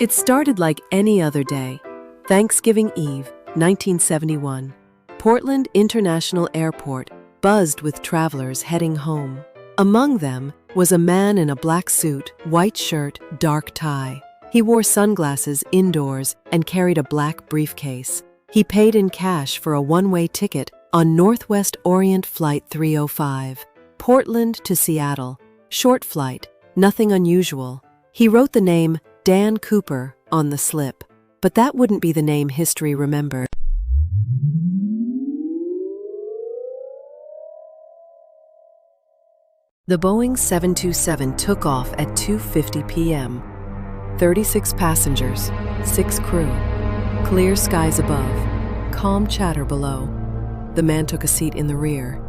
It started like any other day. Thanksgiving Eve, 1971. Portland International Airport buzzed with travelers heading home. Among them was a man in a black suit, white shirt, dark tie. He wore sunglasses indoors and carried a black briefcase. He paid in cash for a one-way ticket on Northwest Orient Flight 305, Portland to Seattle. Short flight, nothing unusual. He wrote the name Dan Cooper on the slip, but that wouldn't be the name history remembered. The Boeing 727 took off at 2:50 p.m. 36 passengers, 6 crew. Clear skies above, calm chatter below. The man took a seat in the rear.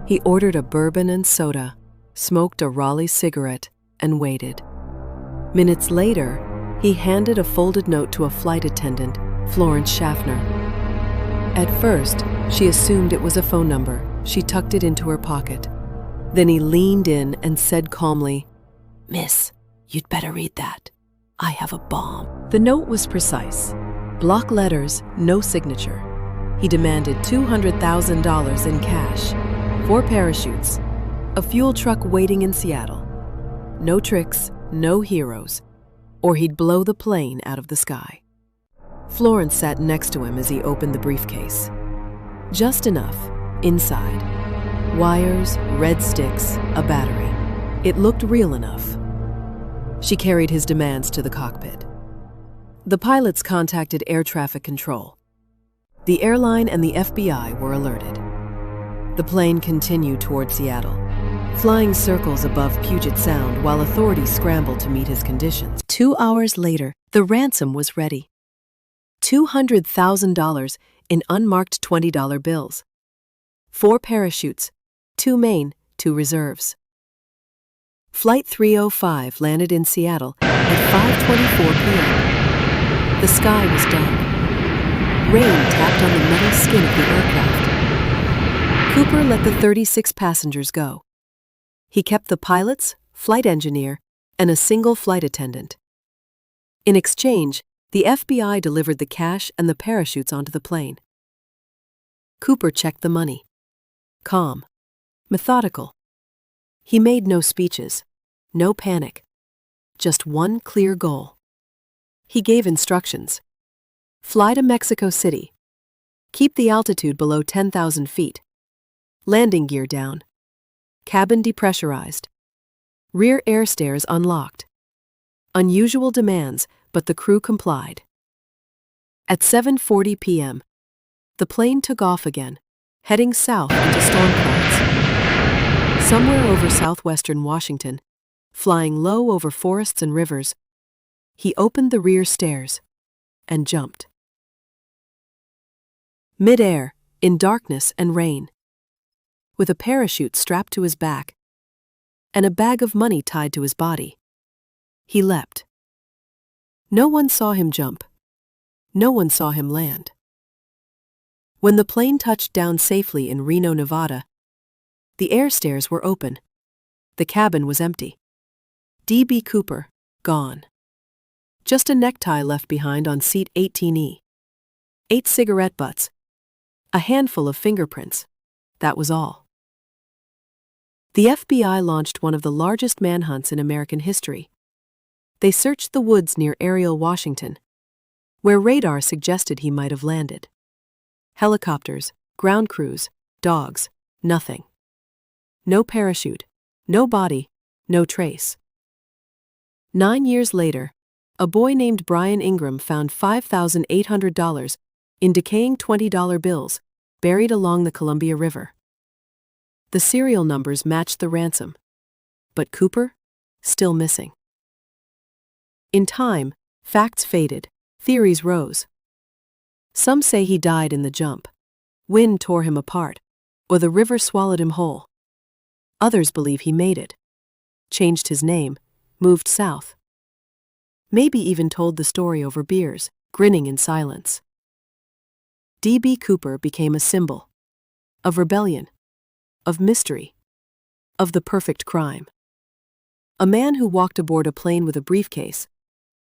He ordered a bourbon and soda, smoked a Raleigh cigarette, and waited. Minutes later, he handed a folded note to a flight attendant, Florence Schaffner. At first, she assumed it was a phone number. She tucked it into her pocket. Then he leaned in and said calmly, "Miss, you'd better read that. I have a bomb." The note was precise. Block letters, no signature. He demanded $200,000 in cash, 4 parachutes, a fuel truck waiting in Seattle. No tricks, no heroes, or he'd blow the plane out of the sky. Florence sat next to him as he opened the briefcase. Just enough, inside. Wires, red sticks, a battery. It looked real enough. She carried his demands to the cockpit. The pilots contacted air traffic control. The airline and the FBI were alerted. The plane continued toward Seattle, flying circles above Puget Sound while authorities scrambled to meet his conditions. 2 hours later, the ransom was ready. $200,000 in unmarked $20 bills. 4 parachutes, 2 main, 2 reserves. Flight 305 landed in Seattle at 5:24 p.m. The sky was dark. Rain tapped on the metal skin of the aircraft. Cooper let the 36 passengers go. He kept the pilots, flight engineer, and a single flight attendant. In exchange, the FBI delivered the cash and the parachutes onto the plane. Cooper checked the money. Calm. Methodical. He made no speeches, no panic. Just one clear goal. He gave instructions. Fly to Mexico City. Keep the altitude below 10,000 feet. Landing gear down. Cabin depressurized. Rear air stairs unlocked. Unusual demands, but the crew complied. At 7:40 p.m., the plane took off again, heading south into storm clouds. Somewhere over southwestern Washington, flying low over forests and rivers, he opened the rear stairs and jumped. Mid-air, in darkness and rain, with a parachute strapped to his back and a bag of money tied to his body, he leapt. No one saw him jump. No one saw him land. When the plane touched down safely in Reno, Nevada, the air stairs were open. The cabin was empty. D.B. Cooper, gone. Just a necktie left behind on seat 18E. 8 cigarette butts. A handful of fingerprints. That was all. The FBI launched one of the largest manhunts in American history. They searched the woods near Ariel, Washington, where radar suggested he might have landed. Helicopters, ground crews, dogs, nothing. No parachute, no body, no trace. 9 years later, a boy named Brian Ingram found $5,800 in decaying $20 bills buried along the Columbia River. The serial numbers matched the ransom, but Cooper, still missing. In time, facts faded, theories rose. Some say he died in the jump. Wind tore him apart, or the river swallowed him whole. Others believe he made it, changed his name, moved south. Maybe even told the story over beers, grinning in silence. D.B. Cooper became a symbol of rebellion, of mystery, of the perfect crime. A man who walked aboard a plane with a briefcase,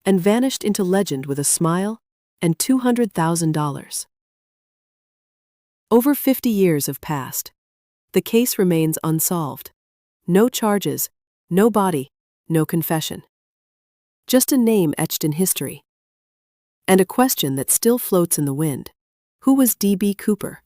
and vanished into legend with a smile and $200,000. Over 50 years have passed. The case remains unsolved. No charges, no body, no confession. Just a name etched in history. And a question that still floats in the wind. Who was D.B. Cooper?